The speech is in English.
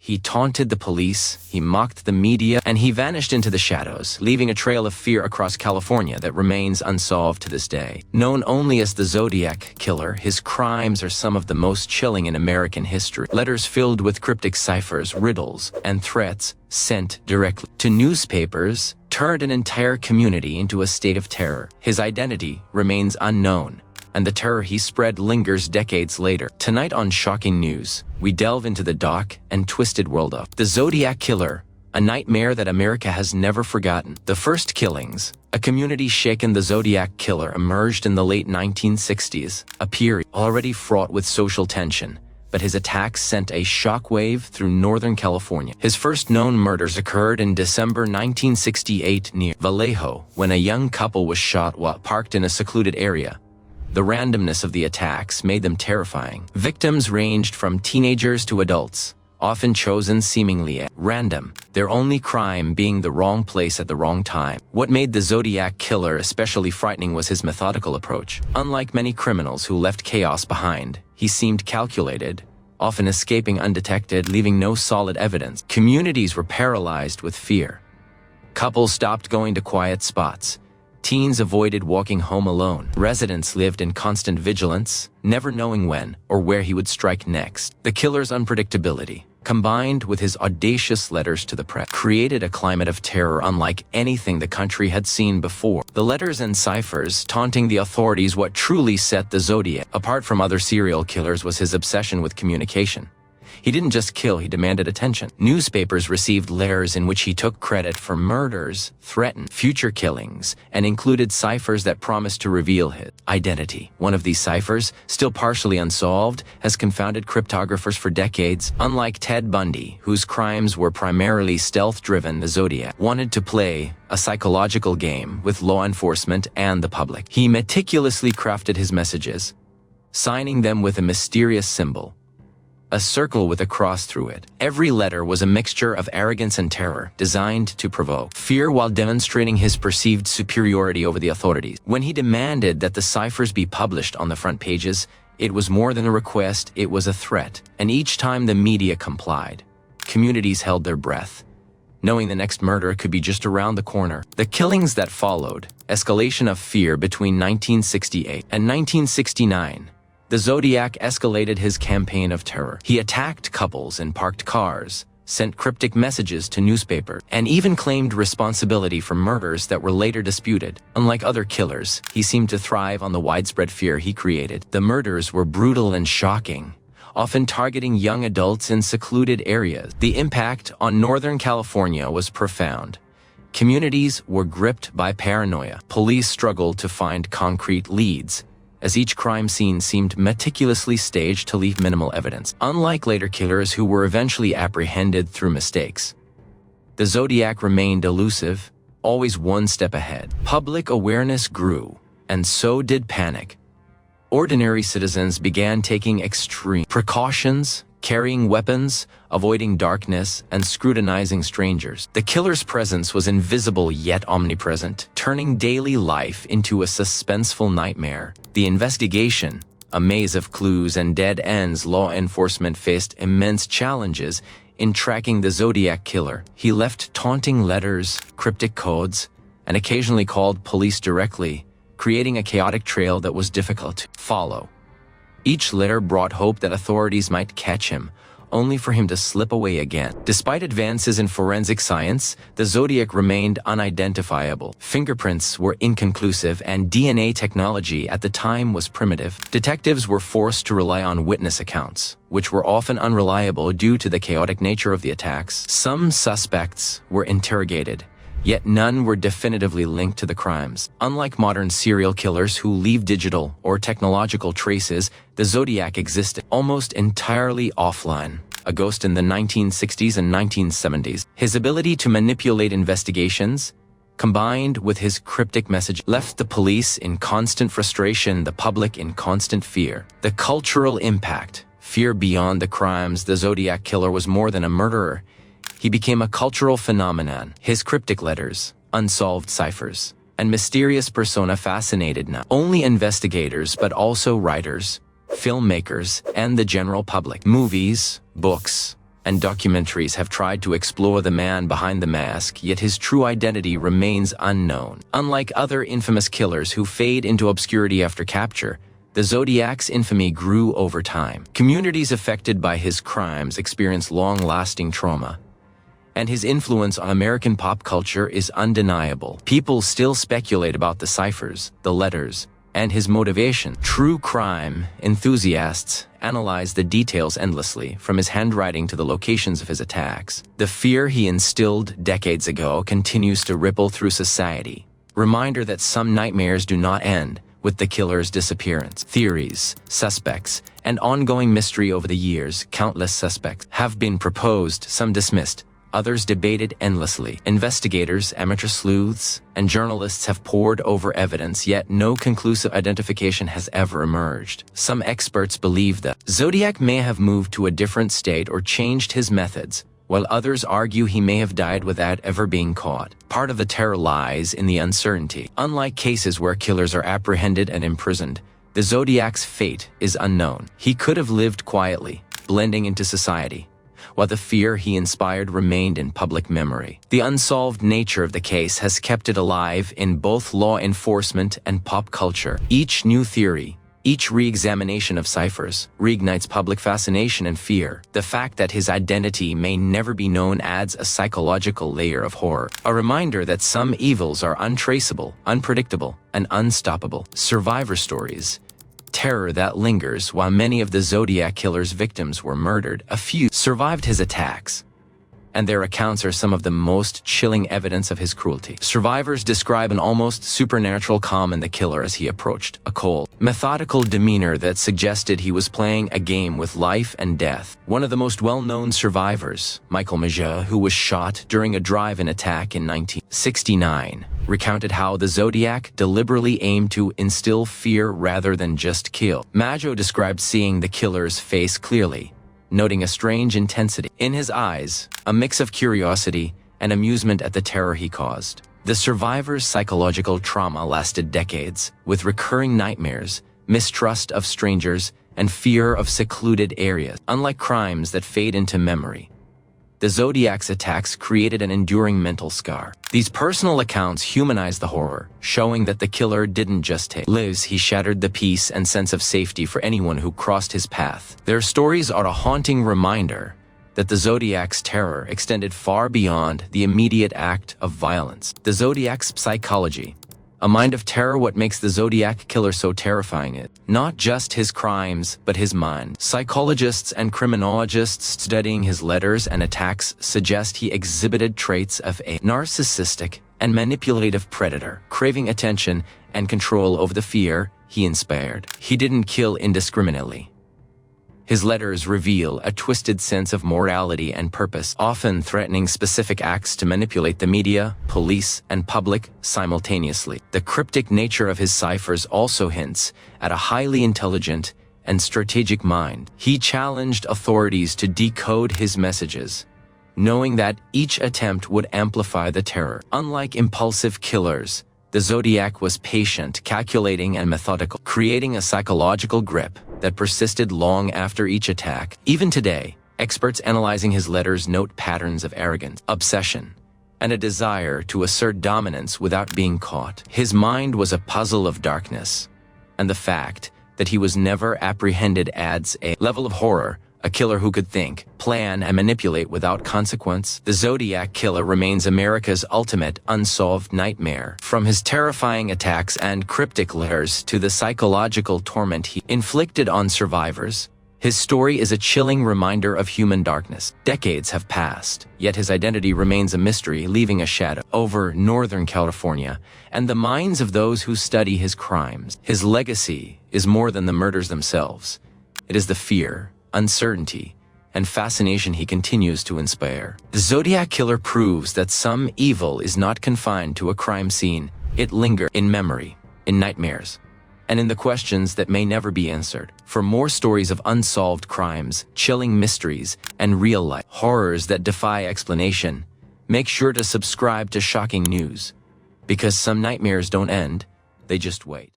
He taunted the police, he mocked the media, and he vanished into the shadows, leaving a trail of fear across California that remains unsolved to this day. Known only as the Zodiac Killer, his crimes are some of the most chilling in American history. Letters filled with cryptic ciphers, riddles, and threats sent directly to newspapers turned an entire community into a state of terror. His identity remains unknown, and the terror he spread lingers decades later. Tonight on Shocking News, we delve into the dark and twisted world of the Zodiac Killer, a nightmare that America has never forgotten. The first killings, a community shaken. The Zodiac Killer emerged in the late 1960s, a period already fraught with social tension, but his attacks sent a shockwave through Northern California. His first known murders occurred in December 1968 near Vallejo, when a young couple was shot while parked in a secluded area. The randomness of the attacks made them terrifying. Victims ranged from teenagers to adults, often chosen seemingly at random, their only crime being the wrong place at the wrong time. What made the Zodiac Killer especially frightening was his methodical approach. Unlike many criminals who left chaos behind, he seemed calculated, often escaping undetected, leaving no solid evidence. Communities were paralyzed with fear. Couples stopped going to quiet spots. Teens avoided walking home alone. Residents lived in constant vigilance, never knowing when or where he would strike next. The killer's unpredictability, combined with his audacious letters to the press, created a climate of terror unlike anything the country had seen before. The letters and ciphers taunting the authorities. What truly set the Zodiac apart from other serial killers was his obsession with communication. He didn't just kill, he demanded attention. Newspapers received letters in which he took credit for murders, threatened future killings, and included ciphers that promised to reveal his identity. One of these ciphers, still partially unsolved, has confounded cryptographers for decades. Unlike Ted Bundy, whose crimes were primarily stealth-driven, the Zodiac wanted to play a psychological game with law enforcement and the public. He meticulously crafted his messages, signing them with a mysterious symbol, a circle with a cross through it. Every letter was a mixture of arrogance and terror, designed to provoke fear while demonstrating his perceived superiority over the authorities. When he demanded that the ciphers be published on the front pages, it was more than a request, it was a threat. And each time the media complied, communities held their breath, knowing the next murder could be just around the corner. The killings that followed, escalation of fear between 1968 and 1969, the Zodiac escalated his campaign of terror. He attacked couples in parked cars, sent cryptic messages to newspapers, and even claimed responsibility for murders that were later disputed. Unlike other killers, he seemed to thrive on the widespread fear he created. The murders were brutal and shocking, often targeting young adults in secluded areas. The impact on Northern California was profound. Communities were gripped by paranoia. Police struggled to find concrete leads, as each crime scene seemed meticulously staged to leave minimal evidence. Unlike later killers who were eventually apprehended through mistakes, the Zodiac remained elusive, always one step ahead. Public awareness grew, and so did panic. Ordinary citizens began taking extreme precautions, carrying weapons, avoiding darkness, and scrutinizing strangers. The killer's presence was invisible yet omnipresent, turning daily life into a suspenseful nightmare. The investigation, a maze of clues and dead ends. Law enforcement faced immense challenges in tracking the Zodiac Killer. He left taunting letters, cryptic codes, and occasionally called police directly, creating a chaotic trail that was difficult to follow. Each letter brought hope that authorities might catch him, only for him to slip away again. Despite advances in forensic science, the Zodiac remained unidentifiable. Fingerprints were inconclusive, and DNA technology at the time was primitive. Detectives were forced to rely on witness accounts, which were often unreliable due to the chaotic nature of the attacks. Some suspects were interrogated, yet none were definitively linked to the crimes. Unlike modern serial killers who leave digital or technological traces, the Zodiac existed almost entirely offline, a ghost in the 1960s and 1970s. His ability to manipulate investigations, combined with his cryptic message, left the police in constant frustration, the public in constant fear. The cultural impact, fear beyond the crimes. The Zodiac Killer was more than a murderer. He became a cultural phenomenon. His cryptic letters, unsolved ciphers, and mysterious persona fascinated not only investigators but also writers, filmmakers, and the general public. Movies, books, and documentaries have tried to explore the man behind the mask, yet his true identity remains unknown. Unlike other infamous killers who fade into obscurity after capture, the Zodiac's infamy grew over time. Communities affected by his crimes experience long-lasting trauma, and his influence on American pop culture is undeniable. People still speculate about the ciphers, the letters, and his motivation. True crime enthusiasts analyze the details endlessly, from his handwriting to the locations of his attacks. The fear he instilled decades ago continues to ripple through society. Reminder that some nightmares do not end with the killer's disappearance. Theories, suspects, and ongoing mystery over the years. Countless suspects have been proposed, some dismissed, others debated endlessly. Investigators, amateur sleuths, and journalists have pored over evidence, yet no conclusive identification has ever emerged. Some experts believe that Zodiac may have moved to a different state or changed his methods, while others argue he may have died without ever being caught. Part of the terror lies in the uncertainty. Unlike cases where killers are apprehended and imprisoned, the Zodiac's fate is unknown. He could have lived quietly, blending into society, while the fear he inspired remained in public memory. The unsolved nature of the case has kept it alive in both law enforcement and pop culture. Each new theory, each re-examination of ciphers, reignites public fascination and fear. The fact that his identity may never be known adds a psychological layer of horror, a reminder that some evils are untraceable, unpredictable, and unstoppable. Survivor stories, terror that lingers. While many of the Zodiac Killer's victims were murdered, a few survived his attacks, and their accounts are some of the most chilling evidence of his cruelty. Survivors describe an almost supernatural calm in the killer as he approached, a cold, methodical demeanor that suggested he was playing a game with life and death. One of the most well-known survivors, Michael Maja, who was shot during a drive-in attack in 1969, recounted how the Zodiac deliberately aimed to instill fear rather than just kill. Majo described seeing the killer's face clearly, noting a strange intensity in his eyes, a mix of curiosity and amusement at the terror he caused. The survivor's psychological trauma lasted decades, with recurring nightmares, mistrust of strangers, and fear of secluded areas. Unlike crimes that fade into memory, the Zodiac's attacks created an enduring mental scar. These personal accounts humanize the horror, showing that the killer didn't just take lives, he shattered the peace and sense of safety for anyone who crossed his path. Their stories are a haunting reminder that the Zodiac's terror extended far beyond the immediate act of violence. The Zodiac's psychology, a mind of terror. What makes the Zodiac Killer so terrifying is not just his crimes, but his mind. Psychologists and criminologists studying his letters and attacks suggest he exhibited traits of a narcissistic and manipulative predator, craving attention and control over the fear he inspired. He didn't kill indiscriminately. His letters reveal a twisted sense of morality and purpose, often threatening specific acts to manipulate the media, police, and public simultaneously. The cryptic nature of his ciphers also hints at a highly intelligent and strategic mind. He challenged authorities to decode his messages, knowing that each attempt would amplify the terror. Unlike impulsive killers, the Zodiac was patient, calculating, and methodical, creating a psychological grip that persisted long after each attack. Even today, experts analyzing his letters note patterns of arrogance, obsession, and a desire to assert dominance without being caught. His mind was a puzzle of darkness, and the fact that he was never apprehended adds a level of horror. A killer who could think, plan, and manipulate without consequence. The Zodiac Killer remains America's ultimate unsolved nightmare. From his terrifying attacks and cryptic letters to the psychological torment he inflicted on survivors, his story is a chilling reminder of human darkness. Decades have passed, yet his identity remains a mystery, leaving a shadow over Northern California and the minds of those who study his crimes. His legacy is more than the murders themselves. It is the fear, uncertainty, and fascination he continues to inspire. The Zodiac Killer proves that some evil is not confined to a crime scene. It lingers in memory, in nightmares, and in the questions that may never be answered. For more stories of unsolved crimes, chilling mysteries, and real-life horrors that defy explanation, make sure to subscribe to Shocking News, because some nightmares don't end, they just wait.